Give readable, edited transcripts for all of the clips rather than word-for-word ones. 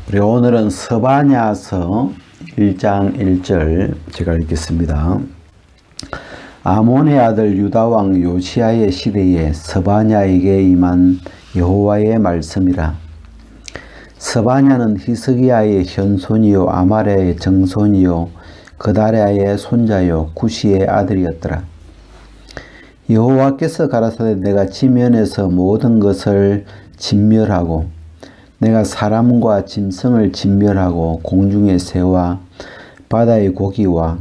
우리 오늘은 스바냐서 1장 1절 제가 읽겠습니다. 아몬의 아들 유다왕 요시야의 시대에 스바냐에게 임한 여호와의 말씀이라. 스바냐는 히스기야의 현손이요 아말의 정손이요 그다랴의 손자요 구시의 아들이었더라. 여호와께서 가라사대 내가 지면에서 모든 것을 진멸하고 내가 사람과 짐승을 진멸하고 공중의 새와 바다의 고기와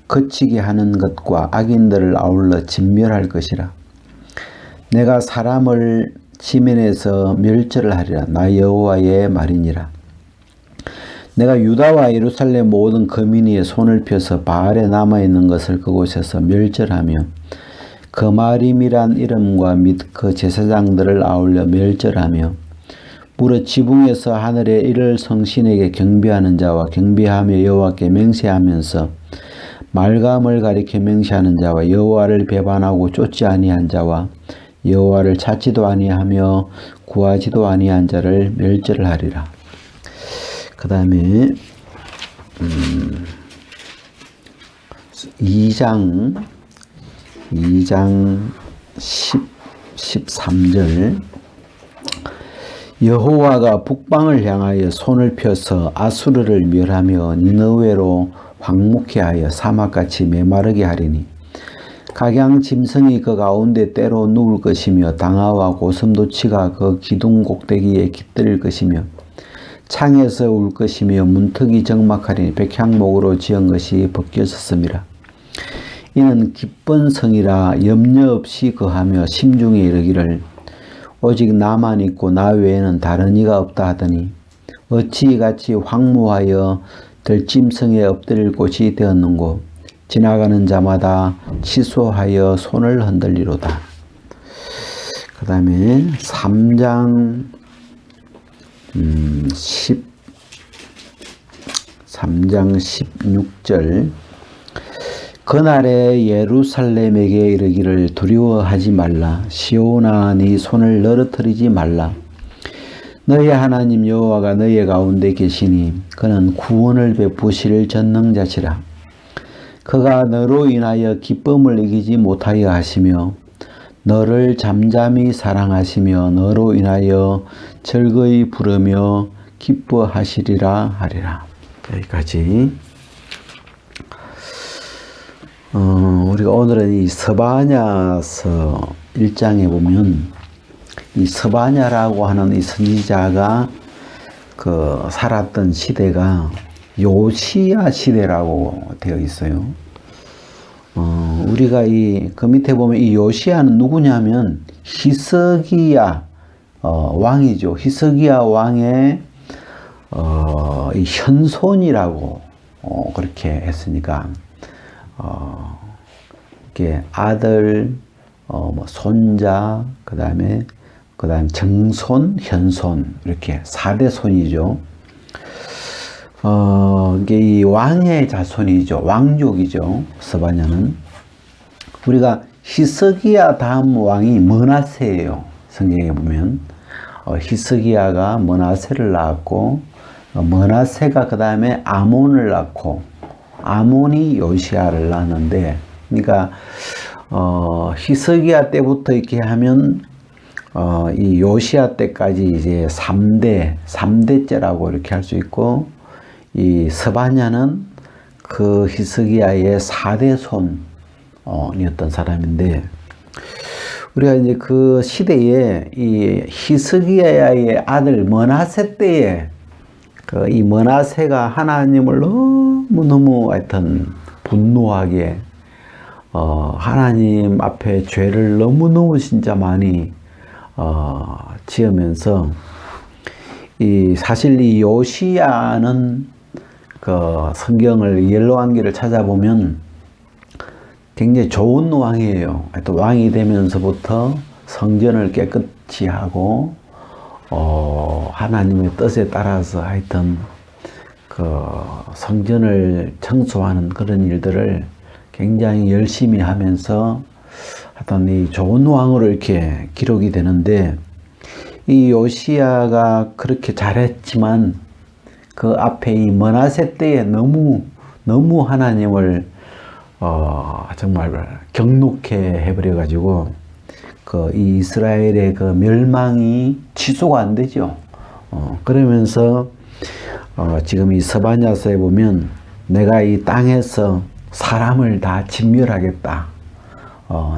거치게 하는 것과 악인들을 아울러 진멸할 것이라. 내가 사람을 지면에서 멸절을 하리라. 나 여호와의 말이니라. 내가 유다와 예루살렘 모든 거민이의 손을 펴서 바알에 남아있는 것을 그곳에서 멸절하며 거마림이란 이름과 및 그 제사장들을 아울러 멸절하며 무릇 지붕에서 하늘의 일을 성신에게 경배하는 자와 경배하며 여호와께 맹세하면서 말감을 가리켜 맹세하는 자와 여호와를 배반하고 쫓지 아니한 자와 여호와를 찾지도 아니하며 구하지도 아니한 자를 멸절을 하리라. 그 다음에 2장 13절 여호와가 북방을 향하여 손을 펴서 아수르를 멸하며 니느웨로 황무케 하여 사막같이 메마르게 하리니 각양 짐승이 그 가운데 때로 누울 것이며 당아와 고슴도치가 그 기둥 꼭대기에 깃들 것이며 창에서 울 것이며 문턱이 적막하리니 백향목으로 지은 것이 벗겨졌음이라. 이는 기쁜 성이라 염려 없이 거하며 심중에 이르기를 오직 나만 있고 나 외에는 다른 이가 없다 하더니 어찌 이같이 황무하여 들짐승에 엎드릴 곳이 되었는고 지나가는 자마다 취소하여 손을 흔들리로다. 그 다음에 3장 16절 그날에 예루살렘에게 이르기를 두려워하지 말라. 시온아 네 손을 너르뜨리지 말라. 너의 하나님 여호와가 너의 가운데 계시니 그는 구원을 베푸실 전능자시라. 그가 너로 인하여 기쁨을 이기지 못하여 하시며 너를 잠잠히 사랑하시며 너로 인하여 즐거이 부르며 기뻐하시리라 하리라. 여기까지. 우리가 오늘은 이 스바냐서 1장에 보면 이 스바냐라고 하는 이 선지자가 그 살았던 시대가 요시야 시대라고 되어 있어요. 우리가 그 밑에 보면 이 요시야는 누구냐면 히스기야 왕이죠. 히스기야 왕의 이 현손이라고 그렇게 했으니까 이게 아들, 뭐 손자, 그 다음에 정손, 현손 이렇게 4대 손이죠. 이게 이 왕의 자손이죠. 왕족이죠. 스바냐는. 우리가 히스기야 다음 왕이 므낫세예요. 성경에 보면 히스기야가 므낫세를 낳았고 므낫세가 그 다음에 아몬을 낳고 아몬이 요시야를 낳았는데, 그러니까 히스기야 때부터 이렇게 하면 이 요시야 때까지 이제 3대째라고 이렇게 할 수 있고, 이 스바냐는 그 히스기야의 4대 손이었던 사람인데, 우리가 이제 그 시대에 이 히스기야의 아들 므낫세 때에 이 므낫세가 하나님을 너무너무 하여튼 분노하게 하나님 앞에 죄를 너무너무 진짜 많이 지으면서 사실 이 요시야는 그 성경을 옐로왕기를 찾아보면 굉장히 좋은 왕이에요. 하여튼 왕이 되면서부터 성전을 깨끗이 하고 하나님의 뜻에 따라서 하여튼 그 성전을 청소하는 그런 일들을 굉장히 열심히 하면서 하여튼 이 좋은 왕으로 이렇게 기록이 되는데, 이 요시야가 그렇게 잘했지만 그 앞에 이 머나세 때에 너무 하나님을 정말 경록해 해버려 가지고 그 이 이스라엘의 그 멸망이 취소가 안 되죠. 그러면서 지금 이 스바냐서에 보면 내가 이 땅에서 사람을 다 진멸하겠다.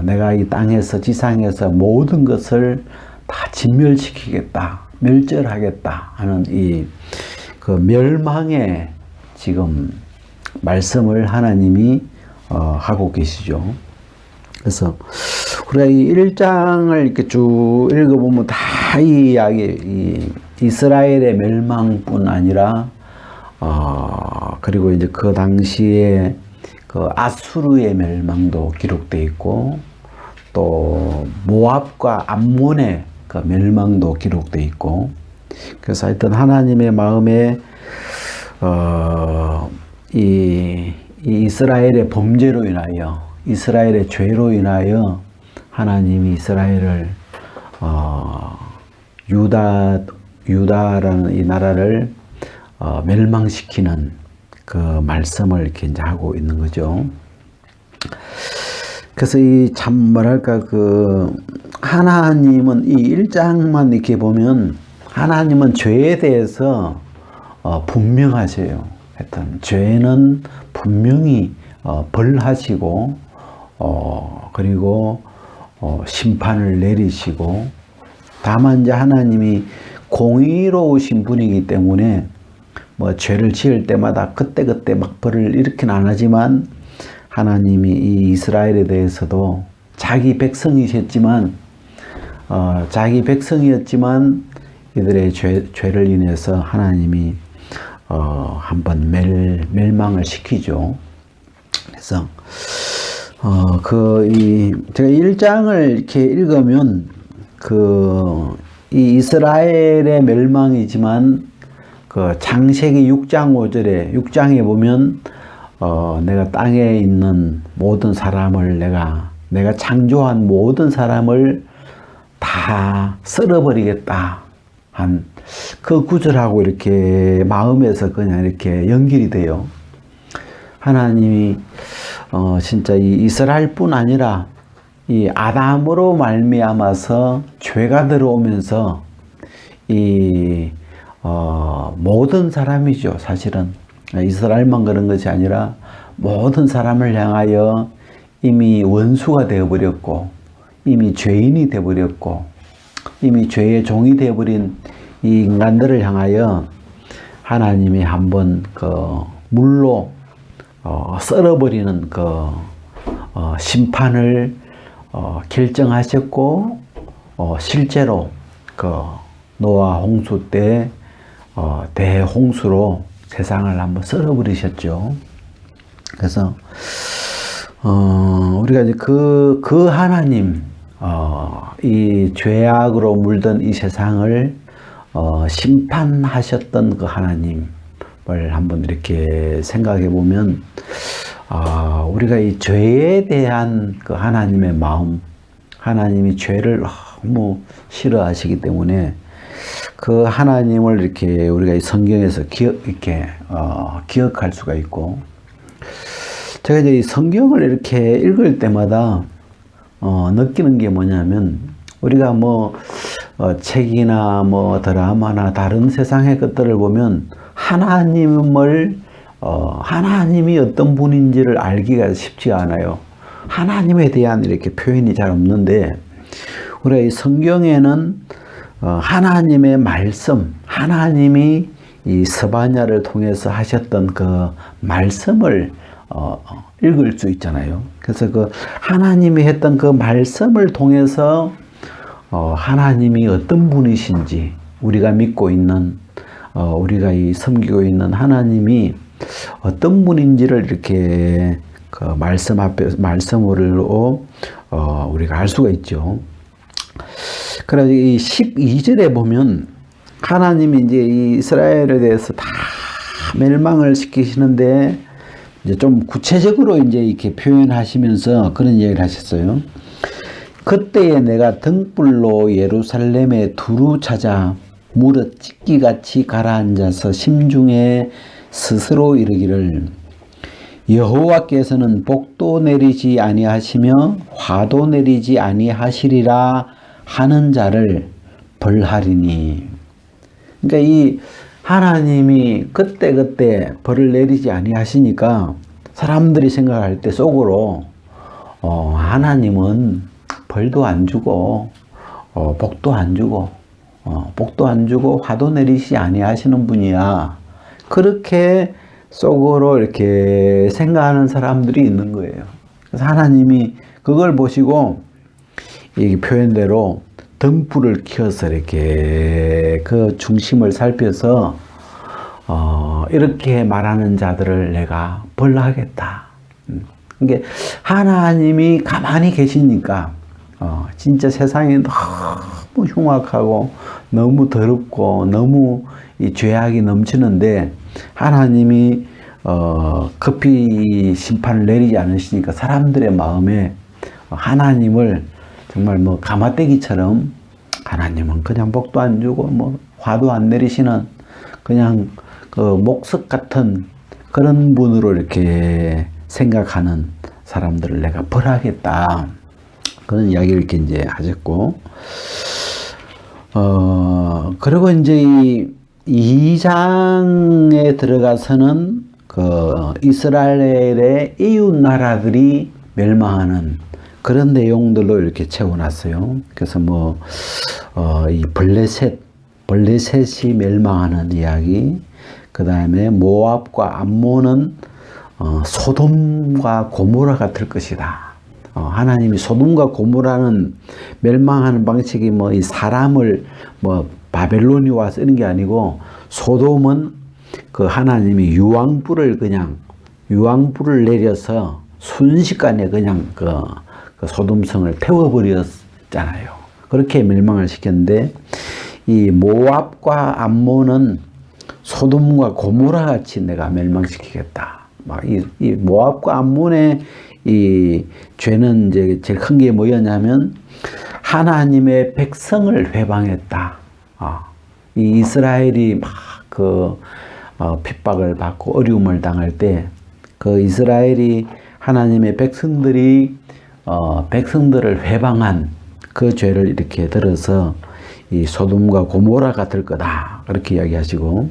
내가 이 땅에서 지상에서 모든 것을 다 진멸시키겠다. 멸절하겠다 하는 이 그 멸망의 지금 말씀을 하나님이 하고 계시죠. 그래서 우리가 이 1장을 이렇게 쭉 읽어보면 다 이 이야기, 이 이스라엘의 멸망뿐 아니라 그리고 이제 그 당시에 그 아수르의 멸망도 기록되어 있고 또 모압과 암몬의 그 멸망도 기록되어 있고 그래서 하여튼 하나님의 마음에 이 이스라엘의 범죄로 인하여 이스라엘의 죄로 인하여 하나님이 이스라엘을 유다라는 이 나라를 멸망시키는 그 말씀을 이렇게 이제 하고 있는 거죠. 그래서 이 참 뭐랄까 그 하나님은 이 1장만 이렇게 보면 하나님은 죄에 대해서 분명하세요. 하여튼 죄는 분명히 벌하시고 그리고 심판을 내리시고 다만 이제 하나님이 공의로우신 분이기 때문에 뭐 죄를 지을 때마다 그때 막 벌을 일으키는 안 하지만 하나님이 이 이스라엘에 대해서도 자기 백성이셨지만 이들의 죄를 인해서 하나님이 한번 멸망을 시키죠. 그래서 제가 1장을 이렇게 읽으면 이 이스라엘의 멸망이지만 그 창세기 6장 5절에 6장에 보면 내가 땅에 있는 모든 사람을 내가 창조한 모든 사람을 다 썰어버리겠다 한 그 구절하고 이렇게 마음에서 그냥 이렇게 연결이 돼요. 하나님이 진짜 이 이스라엘뿐 아니라 이 아담으로 말미암아서 죄가 들어오면서 이 모든 사람이죠. 사실은 이스라엘만 그런 것이 아니라 모든 사람을 향하여 이미 원수가 되어버렸고 이미 죄인이 되어버렸고 이미 죄의 종이 되어버린 이 인간들을 향하여 하나님이 한번 그 물로 썰어버리는 그 심판을 결정하셨고 실제로 그 노아 홍수 때 대홍수로 세상을 한번 썰어버리셨죠. 그래서 우리가 이제 그 하나님 이 죄악으로 물든 이 세상을 심판하셨던 그 하나님을 한번 이렇게 생각해 보면 우리가 이 죄에 대한 그 하나님의 마음, 하나님이 죄를 너무 싫어하시기 때문에 그 하나님을 이렇게 우리가 이 성경에서 기억할 수가 있고, 제가 이제 이 성경을 이렇게 읽을 때마다 느끼는 게 뭐냐면, 우리가 뭐 책이나 뭐 드라마나 다른 세상의 것들을 보면 하나님이 어떤 분인지를 알기가 쉽지가 않아요. 하나님에 대한 이렇게 표현이 잘 없는데, 우리가 이 성경에는 하나님의 말씀, 하나님이 이 스바냐를 통해서 하셨던 그 말씀을 읽을 수 있잖아요. 그래서 그 하나님이 했던 그 말씀을 통해서 하나님이 어떤 분이신지, 우리가 믿고 있는 우리가 이 섬기고 있는 하나님이 어떤 분인지를 이렇게 그 말씀으로 우리가 알 수가 있죠. 그래서 이 12절에 보면 하나님이 이제 이 이스라엘에 대해서 다 멸망을 시키시는데, 이제 좀 구체적으로 이제 이렇게 표현하시면서 그런 얘기를 하셨어요. 그때에 내가 등불로 예루살렘에 두루 찾아 무릇 찢기같이 가라앉아서 심중에 스스로 이르기를 여호와께서는 복도 내리지 아니하시며 화도 내리지 아니하시리라 하는 자를 벌하리니. 그러니까 이 하나님이 그때그때 벌을 내리지 아니하시니까 사람들이 생각할 때 속으로 하나님은 벌도 안 주고 복도 안 주고 복도 안 주고 화도 내리지 아니하시는 분이야. 그렇게 속으로 이렇게 생각하는 사람들이 있는 거예요. 그래서 하나님이 그걸 보시고 이 표현대로 등불을 켜서 이렇게 그 중심을 살펴서 이렇게 말하는 자들을 내가 벌하겠다. 이게 하나님이 가만히 계시니까 진짜 세상이 너무 흉악하고 너무 더럽고 너무 이 죄악이 넘치는데 하나님이 급히 심판을 내리지 않으시니까 사람들의 마음에 하나님을 정말 뭐 가마떼기처럼 하나님은 그냥 복도 안 주고 뭐 화도 안 내리시는 그냥 그 목석 같은 그런 분으로 이렇게 생각하는 사람들을 내가 벌하겠다. 그런 이야기를 이렇게 이제 하셨고, 그리고 이제 이 2장에 들어가서는 그 이스라엘의 이웃 나라들이 멸망하는 그런 내용들로 이렇게 채워놨어요. 그래서 뭐, 이 블레셋이 멸망하는 이야기, 그 다음에 모압과 암몬은 소돔과 고모라가 될 것이다. 하나님이 소돔과 고모라는 멸망하는 방식이 뭐 이 사람을 뭐 바벨론이 와서 이런 게 아니고 소돔은 그 하나님이 유황불을 내려서 순식간에 그냥 그 소돔성을 태워버렸잖아요. 그렇게 멸망을 시켰는데 이 모압과 암몬은 소돔과 고모라 같이 내가 멸망시키겠다. 막 이 모압과 암몬의 이 죄는 이제 제일 큰 게 뭐였냐면 하나님의 백성을 회방했다. 이 이스라엘이 막 그 핍박을 받고 어려움을 당할 때 그 이스라엘이 하나님의 백성들이 백성들을 회방한 그 죄를 이렇게 들어서 이 소돔과 고모라가 될 거다. 그렇게 이야기하시고,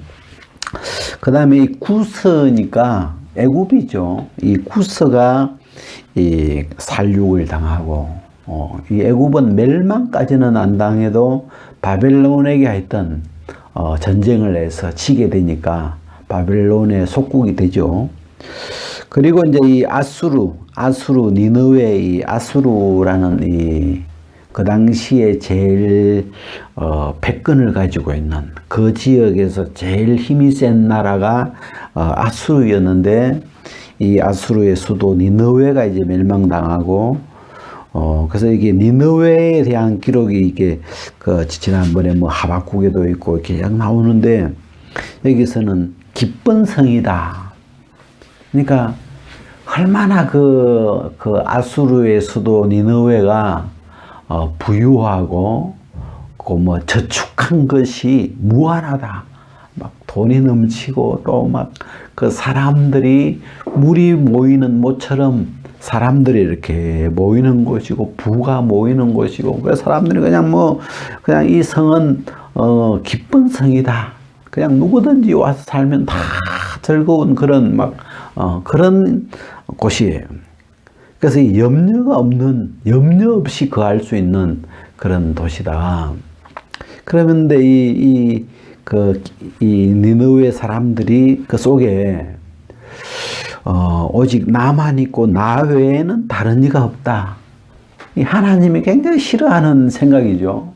그 다음에 이 구스니까 애굽이죠. 이 구스가 이 살육을 당하고, 이 애굽은 멸망까지는 안 당해도 바벨론에게 했던 전쟁을 해서 지게 되니까 바벨론의 속국이 되죠. 그리고 이제 이 아수르 니느웨 이 아수르라는 그 당시에 제일 백근을 가지고 있는 그 지역에서 제일 힘이 센 나라가 아수르였는데 이 아수르의 수도 니느웨가 이제 멸망당하고 그래서 이게 니느웨에 대한 기록이 이게 지난번에 뭐 하박국에도 있고 이렇게 나오는데 여기서는 기쁜 성이다. 그러니까 얼마나 그 아수르의 수도 니느웨가 부유하고 뭐 저축한 것이 무한하다. 막 돈이 넘치고 또 막 그 사람들이 물이 모이는 모처럼 사람들이 이렇게 모이는 곳이고 부가 모이는 곳이고 그 사람들이 그냥 이 성은 기쁜 성이다. 그냥 누구든지 와서 살면 다 즐거운 그런 그런 곳이에요. 그래서 염려 없이 거할 수 있는 그런 도시다. 그런데 이 니느웨 사람들이 그 속에 오직 나만 있고 나 외에는 다른 이가 없다. 이 하나님이 굉장히 싫어하는 생각이죠.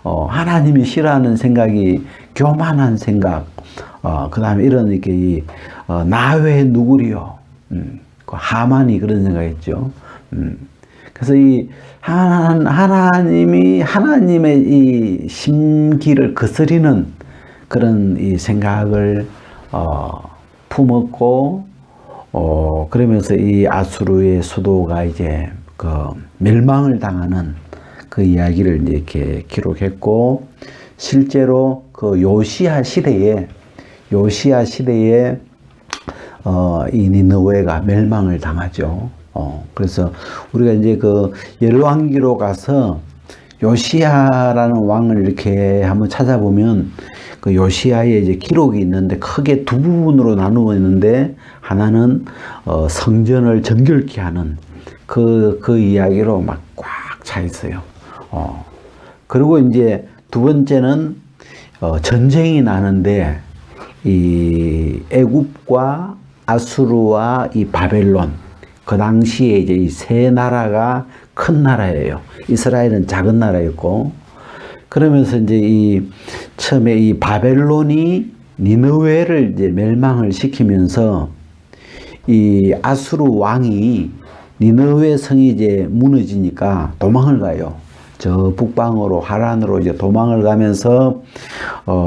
하나님이 싫어하는 생각이 교만한 생각. 그 다음에 이런 이렇게 나 외에 누구리요? 그 하만이 그런 생각했죠. 그래서 이 하나님이 하나님의 이 심기를 거스리는 그런 이 생각을 품었고, 그러면서 이 아수르의 수도가 이제 그 멸망을 당하는 그 이야기를 이제 이렇게 기록했고, 실제로 그 요시야 시대에 이 니느웨가 멸망을 당하죠. 그래서 우리가 이제 그 열왕기로 가서 요시야라는 왕을 이렇게 한번 찾아보면 그 요시야의 이제 기록이 있는데 크게 두 부분으로 나누어 있는데 하나는 성전을 정결케 하는 그 이야기로 막 꽉 차 있어요. 그리고 이제 두 번째는 전쟁이 나는데 이 애굽과 아수르와 이 바벨론, 그 당시에 이제 이 세 나라가 큰 나라예요. 이스라엘은 작은 나라였고, 그러면서 이제 이 처음에 이 바벨론이 니느웨를 이제 멸망을 시키면서 이 아수르 왕이 니느웨 성이 이제 무너지니까 도망을 가요. 저 북방으로 하란으로 이제 도망을 가면서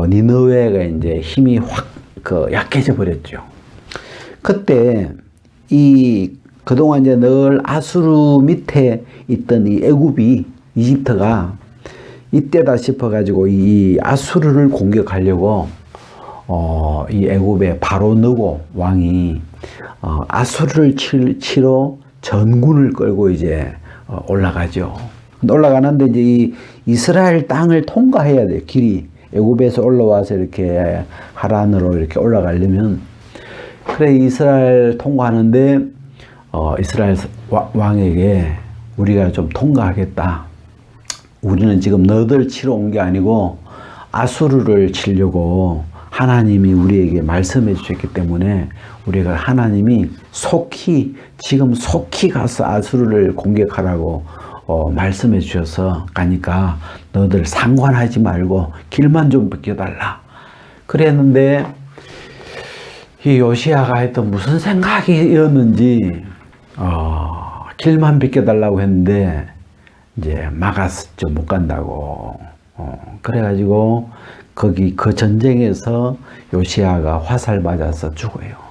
니느웨가 이제 힘이 확 약해져 버렸죠. 그때 그동안 이제 늘 아수르 밑에 있던 이 애굽이 이집트가 이때다 싶어 가지고 이 아수르를 공격하려고 이 애굽의 바로느고 왕이 아수르를 치러 전군을 끌고 이제 올라가죠. 올라가는데 이제 이 이스라엘 땅을 통과해야 돼요. 길이 애굽에서 올라와서 이렇게 하란으로 이렇게 올라가려면, 그래 이스라엘 통과하는데 이스라엘 왕에게 우리가 좀 통과하겠다. 우리는 지금 너들 치러 온 게 아니고 아수르를 치려고 하나님이 우리에게 말씀해 주셨기 때문에 우리가 하나님이 지금 속히 가서 아수르를 공격하라고 말씀해 주셔서 가니까 너들 상관하지 말고 길만 좀 비켜달라. 그랬는데 이 요시야가 했던 무슨 생각이었는지 길만 비켜달라고 했는데 이제 막았죠. 못 간다고. 그래가지고 그 전쟁에서 요시야가 화살 맞아서 죽어요.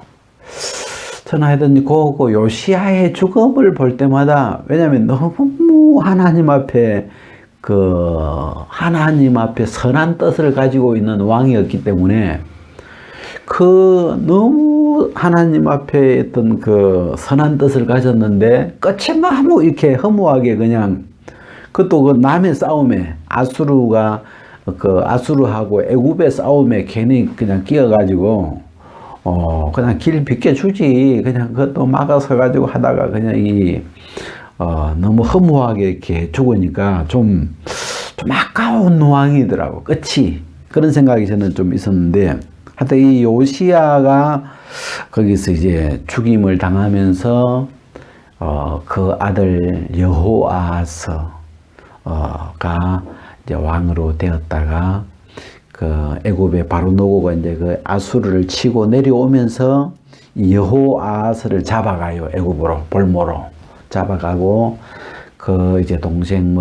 저는 하여튼 그 요시야의 죽음을 볼 때마다, 왜냐하면 너무 하나님 앞에 선한 뜻을 가지고 있는 왕이었기 때문에 너무 하나님 앞에 있던 그 선한 뜻을 가졌는데 끝이 너무 이렇게 허무하게 그냥, 그것도 그 남의 싸움에 아수르하고 애굽의 싸움에 괜히 그냥 끼어가지고 그냥 길 비켜주지, 그냥 그것도 막아서 가지고 하다가 그냥 너무 허무하게 이렇게 죽으니까 좀 아까운 왕이더라고, 끝이. 그런 생각이 저는 좀 있었는데, 하여튼 이 요시야가 거기서 이제 죽임을 당하면서 그 아들 여호아하스가 이제 왕으로 되었다가 그 애굽의 바로노고가 이제 그 아수르를 치고 내려오면서 여호아하스를 잡아가요. 애굽으로 볼모로 잡아가고, 그 이제 동생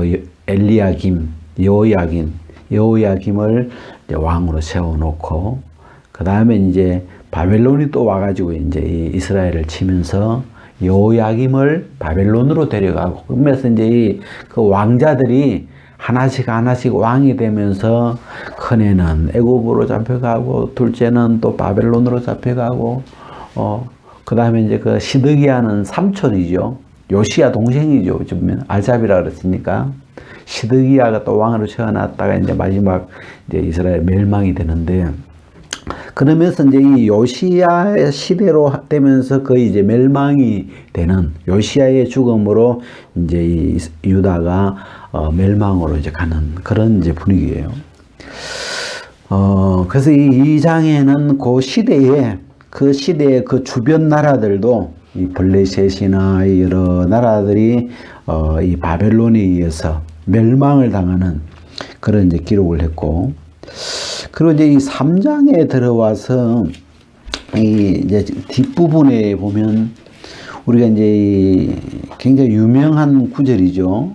여호야김을 이제 왕으로 세워놓고, 그 다음에 이제 바벨론이 또 와가지고 이제 이스라엘을 치면서 여호야김을 바벨론으로 데려가고, 그러면서 이제 그 왕자들이 하나씩 왕이 되면서, 큰애는 애굽으로 잡혀가고, 둘째는 또 바벨론으로 잡혀가고, 그 다음에 이제 그 시드기야는 삼촌이죠. 요시야 동생이죠. 좀 알잡이라 그랬으니까. 시드기야가 또 왕으로 세워놨다가 이제 마지막 이제 이스라엘 멸망이 되는데, 그러면서 이제 이 요시야의 시대로 되면서 거의 이제 멸망이 되는, 요시야의 죽음으로 이제 이 유다가 멸망으로 이제 가는 그런 이제 분위기예요. 그래서 이 장에는 그 시대에 그 주변 나라들도 이 블레셋이나 여러 나라들이 이 바벨론에 의해서 멸망을 당하는 그런 이제 기록을 했고, 그리고 이제 이 3장에 들어와서 이제 뒷부분에 보면 우리가 이제 굉장히 유명한 구절이죠.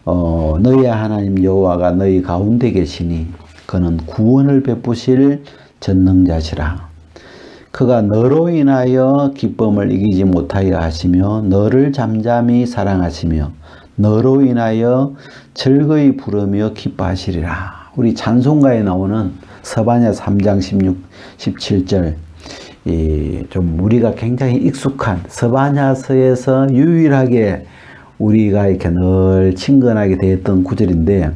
너희의 하나님 여호와가 너희 가운데 계시니 그는 구원을 베푸실 전능자시라. 그가 너로 인하여 기쁨을 이기지 못하여 하시며 너를 잠잠히 사랑하시며 너로 인하여 즐거이 부르며 기뻐하시리라. 우리 찬송가에 나오는 스바냐 3장 16, 17절. 좀 우리가 굉장히 익숙한 스바냐서에서 유일하게 우리가 이렇게 늘 친근하게 되었던 구절인데,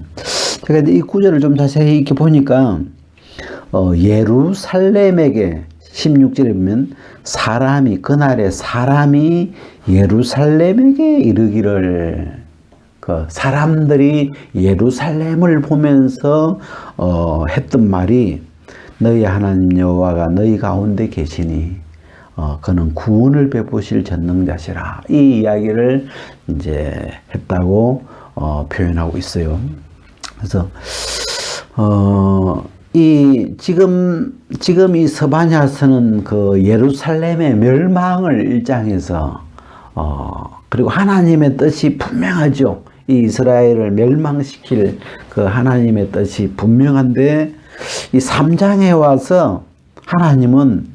제가 이 구절을 좀 자세히 이렇게 보니까, 예루살렘에게 16절에 보면 그날에 사람이 예루살렘에게 이르기를, 사람들이 예루살렘을 보면서 했던 말이, 너희 하나님 여호와가 너희 가운데 계시니 그는 구원을 베푸실 전능자시라. 이 이야기를 이제 했다고 표현하고 있어요. 그래서 지금 이 스바냐서는 그 예루살렘의 멸망을 1장에서 그리고 하나님의 뜻이 분명하죠. 이 이스라엘을 멸망시킬 그 하나님의 뜻이 분명한데, 이 3장에 와서 하나님은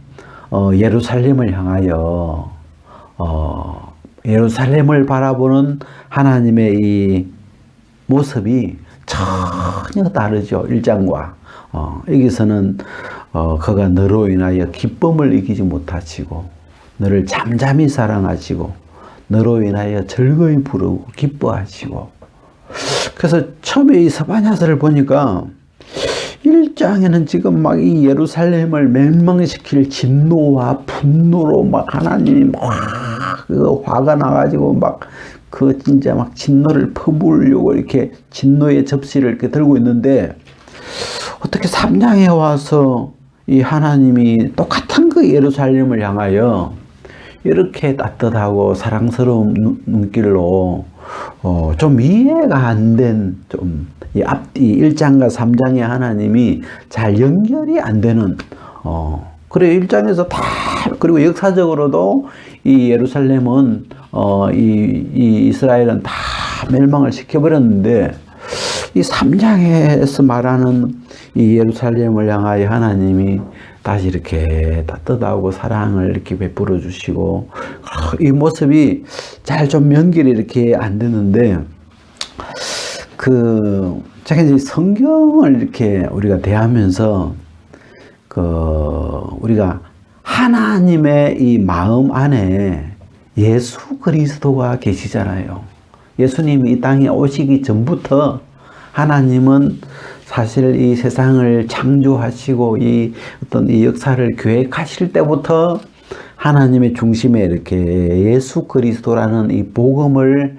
예루살렘을 향하여 예루살렘을 바라보는 하나님의 이 모습이 전혀 다르죠. 1장과. 여기서는 그가 너로 인하여 기쁨을 이기지 못하시고 너를 잠잠히 사랑하시고 너로 인하여 즐거이 부르고 기뻐하시고. 그래서 처음에 이 스바냐서를 보니까 1장에는 지금 막 이 예루살렘을 멸망시킬 진노와 분노로 막 하나님이 화가 나가지고 진짜 진노를 퍼부으려고 이렇게 진노의 접시를 이렇게 들고 있는데, 어떻게 3장에 와서 이 하나님이 똑같은 그 예루살렘을 향하여 이렇게 따뜻하고 사랑스러운 눈길로 좀 이해가 안 된, 이 1장과 3장의 하나님이 잘 연결이 안 되는, 그래 1장에서 그리고 역사적으로도 이 예루살렘은, 이 이스라엘은 다 멸망을 시켜버렸는데, 이 3장에서 말하는 이 예루살렘을 향하여 하나님이 다시 이렇게 따뜻하고 사랑을 이렇게 베풀어 주시고, 이 모습이 잘 좀 연결이 이렇게 안 되는데, 제가 이제 성경을 이렇게 우리가 대하면서, 우리가 하나님의 이 마음 안에 예수 그리스도가 계시잖아요. 예수님이 이 땅에 오시기 전부터 하나님은 사실 이 세상을 창조하시고 이 역사를 계획하실 때부터 하나님의 중심에 이렇게 예수 그리스도라는 이 복음을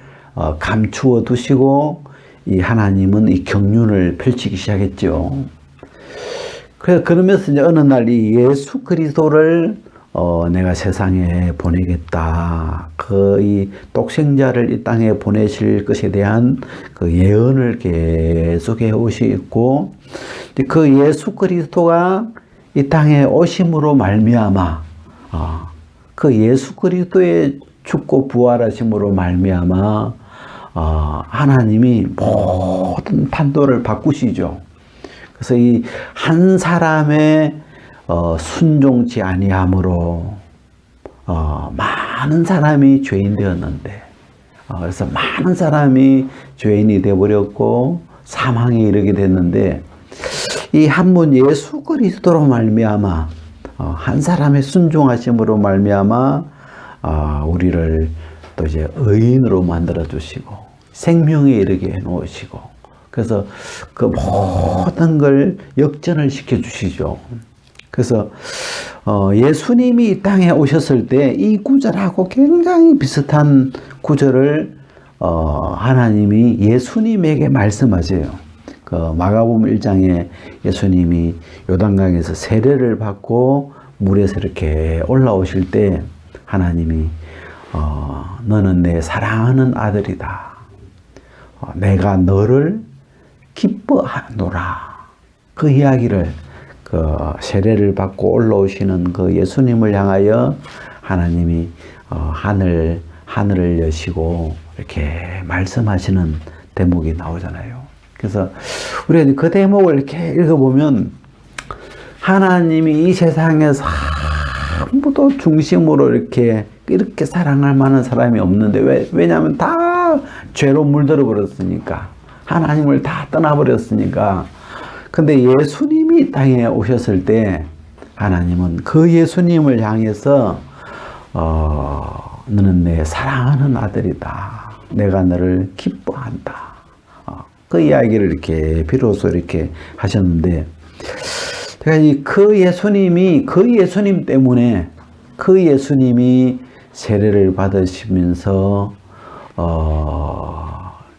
감추어 두시고, 이 하나님은 이 경륜을 펼치기 시작했죠. 그러면서 이제 어느 날 이 예수 그리스도를 내가 세상에 보내겠다. 이 독생자를 이 땅에 보내실 것에 대한 그 예언을 계속 해 오시고, 그 예수 그리스도가 이 땅에 오심으로 말미암아, 그 예수 그리스도의 죽고 부활하심으로 말미암아 하나님이 모든 판도를 바꾸시죠. 그래서 이 한 사람의 순종치 아니함으로 많은 사람이 죄인 되었는데, 그래서 많은 사람이 죄인이 되어버렸고 사망에 이르게 됐는데, 이 한 분 예수 그리스도로 말미암아 한 사람의 순종하심으로 말미암아 우리를 또 이제 의인으로 만들어 주시고 생명에 이르게 해 놓으시고, 그래서 그 모든 걸 역전을 시켜 주시죠. 그래서 예수님이 이 땅에 오셨을 때 이 구절하고 굉장히 비슷한 구절을 하나님이 예수님에게 말씀하세요. 마가복음 1장에 예수님이 요단강에서 세례를 받고 물에서 이렇게 올라오실 때 하나님이 너는 내 사랑하는 아들이다. 내가 너를 기뻐하노라. 그 이야기를 세례를 받고 올라오시는 그 예수님을 향하여 하나님이 하늘을 여시고 이렇게 말씀하시는 대목이 나오잖아요. 그래서 우리가 그 대목을 이렇게 읽어보면 하나님이 이 세상에서 아무도 중심으로 이렇게 사랑할 만한 사람이 없는데, 왜냐하면 다 죄로 물들어 버렸으니까, 하나님을 다 떠나버렸으니까, 근데 예수님이 이 땅에 오셨을 때 하나님은 그 예수님을 향해서 너는 내 사랑하는 아들이다. 내가 너를 기뻐한다. 그 이야기를 이렇게 비로소 이렇게 하셨는데, 제가 그 예수님 때문에 그 예수님이 세례를 받으시면서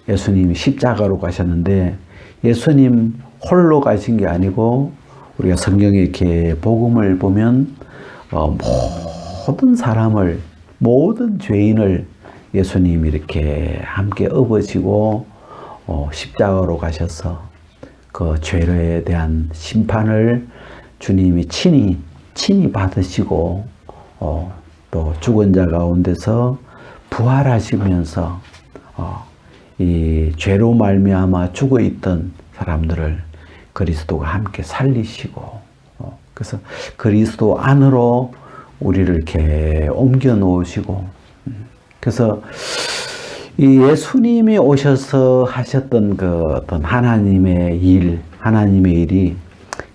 예수님이 십자가로 가셨는데, 예수님 홀로 가신 게 아니고 우리가 성경에 이렇게 복음을 보면 모든 사람을, 모든 죄인을 예수님이 이렇게 함께 업으시고 십자가로 가셔서 그 죄에 대한 심판을 주님이 친히 받으시고 또 죽은 자 가운데서 부활하시면서 이 죄로 말미암아 죽어 있던 사람들을 그리스도가 함께 살리시고, 그래서 그리스도 안으로 우리를 이렇게 옮겨 놓으시고, 그래서 이 예수님이 오셔서 하셨던 그 어떤 하나님의 일이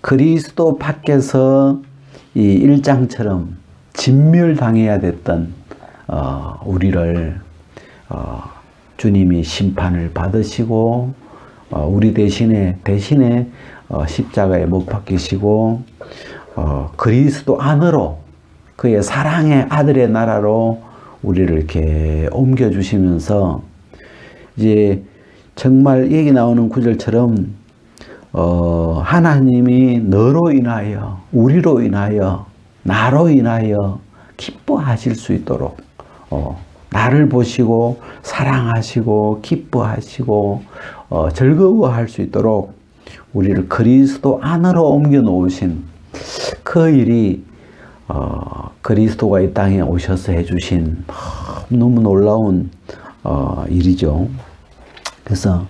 그리스도 밖에서 이 일장처럼 진멸당해야 됐던 우리를 주님이 심판을 받으시고 우리 대신에 십자가에 못 박히시고 그리스도 안으로 그의 사랑의 아들의 나라로 우리를 이렇게 옮겨주시면서 이제 정말 얘기 나오는 구절처럼 하나님이 너로 인하여, 우리로 인하여, 나로 인하여 기뻐하실 수 있도록 나를 보시고 사랑하시고 기뻐하시고 즐거워할 수 있도록 우리를 그리스도 안으로 옮겨 놓으신 그 일이 그리스도가 이 땅에 오셔서 해주신 너무 놀라운 일이죠. 그래서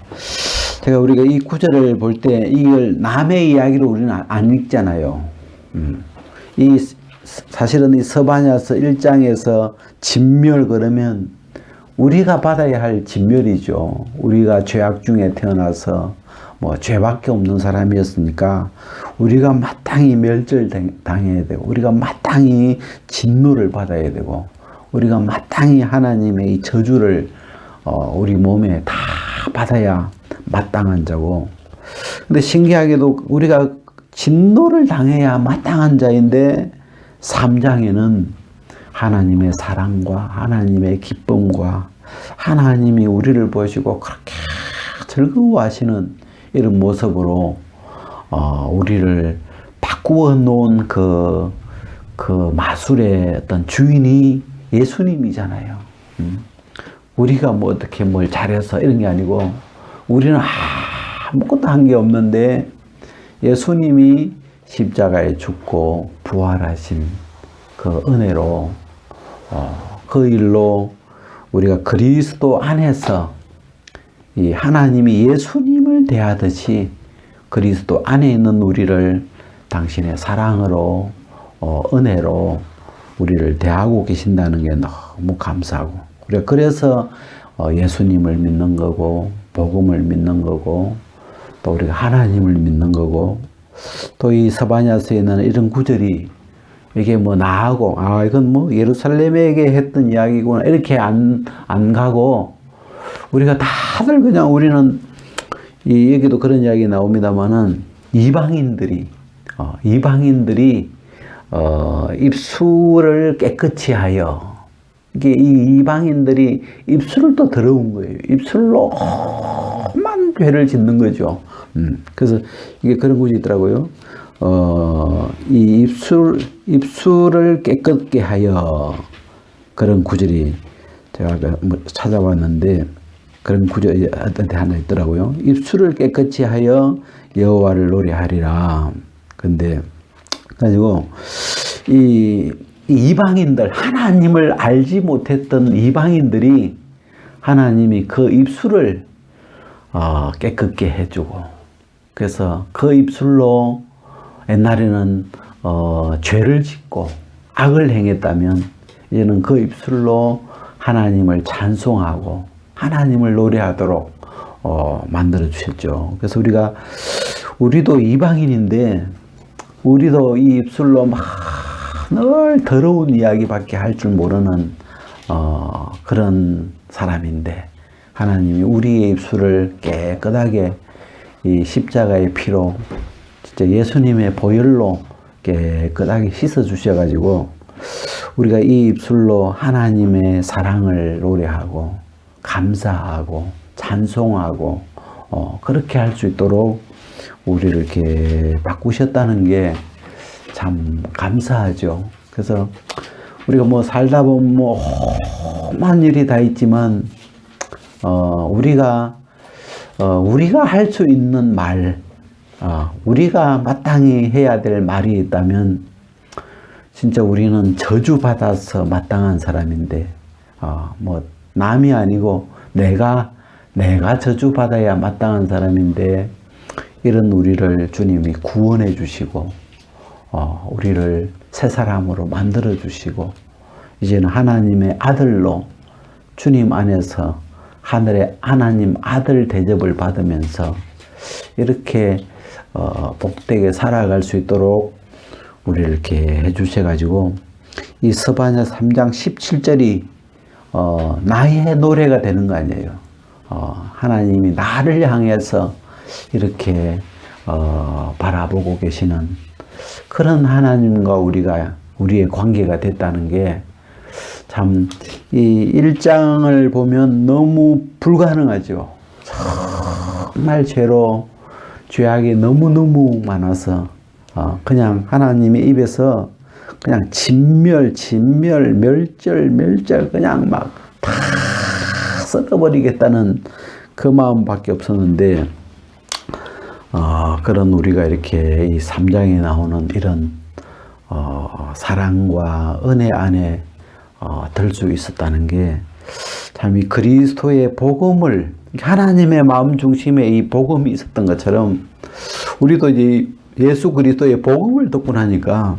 제가 우리가 이 구절을 볼 때 이걸 남의 이야기로 우리는 안 읽잖아요. 사실은 이 스바냐서 1장에서 진멸 그러면 우리가 받아야 할 진멸이죠. 우리가 죄악 중에 태어나서 뭐 죄밖에 없는 사람이었으니까 우리가 마땅히 멸절당해야 되고, 우리가 마땅히 진노를 받아야 되고, 우리가 마땅히 하나님의 이 저주를 우리 몸에 다 받아야 마땅한 자고, 근데 신기하게도 우리가 진노를 당해야 마땅한 자인데 3장에는 하나님의 사랑과 하나님의 기쁨과 하나님이 우리를 보시고 그렇게 즐거워하시는 이런 모습으로 우리를 바꾸어 놓은 그 마술의 어떤 주인이 예수님이잖아요. 우리가 뭐 어떻게 뭘 잘해서 이런 게 아니고 우리는 아무것도 한 게 없는데 예수님이 십자가에 죽고 부활하신 그 은혜로 그 일로 우리가 그리스도 안에서 이 하나님이 예수님을 대하듯이 그리스도 안에 있는 우리를 당신의 사랑으로 은혜로 우리를 대하고 계신다는 게 너무 감사하고, 우리가 그래서 예수님을 믿는 거고 복음을 믿는 거고 또 우리가 하나님을 믿는 거고, 또 이 스바냐서에는 이런 구절이 이게 뭐 나하고 이건 뭐 예루살렘에게 했던 이야기구나 이렇게 안 가고, 우리가 다들 그냥 우리는 이 얘기도 그런 이야기 나옵니다만은 이방인들이 입술을 깨끗이 하여, 이게 이 이방인들이 입술을 또 더러운 거예요. 입술로만 죄를 짓는 거죠. 그래서 이게 그런 구절이 있더라고요. 이 입술을 깨끗게 하여, 그런 구절이 제가 찾아봤는데 그런 구절이 하나 있더라고요. 입술을 깨끗이 하여 여호와를 노래하리라. 근데 가지고 이 이방인들, 하나님을 알지 못했던 이방인들이 하나님이 그 입술을 깨끗게 해주고, 그래서 그 입술로 옛날에는 죄를 짓고 악을 행했다면 이제는 그 입술로 하나님을 찬송하고 하나님을 노래하도록 만들어 주셨죠. 그래서 우리도 이방인인데 우리도 이 입술로 막 늘 더러운 이야기밖에 할 줄 모르는 그런 사람인데 하나님이 우리의 입술을 깨끗하게 이 십자가의 피로 진짜 예수님의 보혈로 깨끗하게 씻어 주셔가지고 우리가 이 입술로 하나님의 사랑을 노래하고 감사하고 찬송하고 그렇게 할 수 있도록 우리를 이렇게 바꾸셨다는 게 참 감사하죠. 그래서 우리가 뭐 살다 보면 뭐 험한 일이 다 있지만 우리가 할 수 있는 말, 우리가 마땅히 해야 될 말이 있다면 진짜 우리는 저주받아서 마땅한 사람인데 뭐 남이 아니고 내가 저주받아야 마땅한 사람인데 이런 우리를 주님이 구원해 주시고 우리를 새 사람으로 만들어 주시고 이제는 하나님의 아들로 주님 안에서 하늘의 하나님 아들 대접을 받으면서 이렇게 복되게 살아갈 수 있도록 우리를 이렇게 해주셔가지고 이 스바냐 3장 17절이 나의 노래가 되는 거 아니에요. 하나님이 나를 향해서 이렇게 바라보고 계시는 그런 하나님과 우리의 관계가 됐다는 게 참 이 1장을 보면 너무 불가능하죠. 정말 죄악이 너무너무 많아서 그냥 하나님의 입에서 그냥 진멸, 멸절 그냥 막 다 썩어버리겠다는 그 마음밖에 없었는데 그런 우리가 이렇게 이 3장에 나오는 이런 사랑과 은혜 안에 들 수 있었다는 게 참 이 그리스도의 복음을 하나님의 마음 중심에 이 복음이 있었던 것처럼 우리도 이제 예수 그리스도의 복음을 듣고 나니까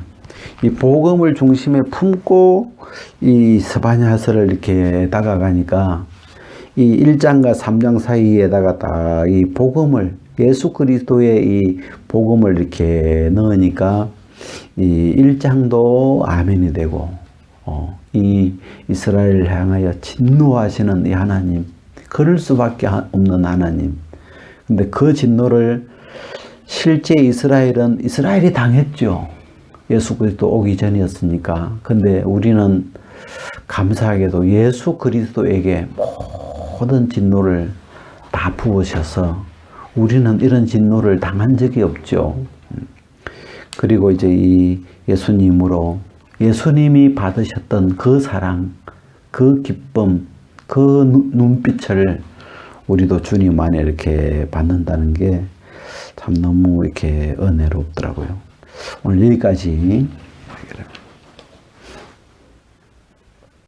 이 복음을 중심에 품고 이 스바냐서를 이렇게 다가가니까 이 1장과 3장 사이에다가 딱 이 복음을 예수 그리스도의 이 복음을 이렇게 넣으니까 이 1장도 아멘이 되고 이 이스라엘을 향하여 진노하시는 이 하나님, 그럴 수밖에 없는 하나님. 근데 그 진노를 실제 이스라엘이 당했죠. 예수 그리스도 오기 전이었으니까. 근데 우리는 감사하게도 예수 그리스도에게 모든 진노를 다 부으셔서 우리는 이런 진노를 당한 적이 없죠. 그리고 이제 이 예수님으로 예수님이 받으셨던 그 사랑, 그 기쁨, 그 눈빛을 우리도 주님 안에 이렇게 받는다는 게 참 너무 이렇게 은혜롭더라고요. 오늘 여기까지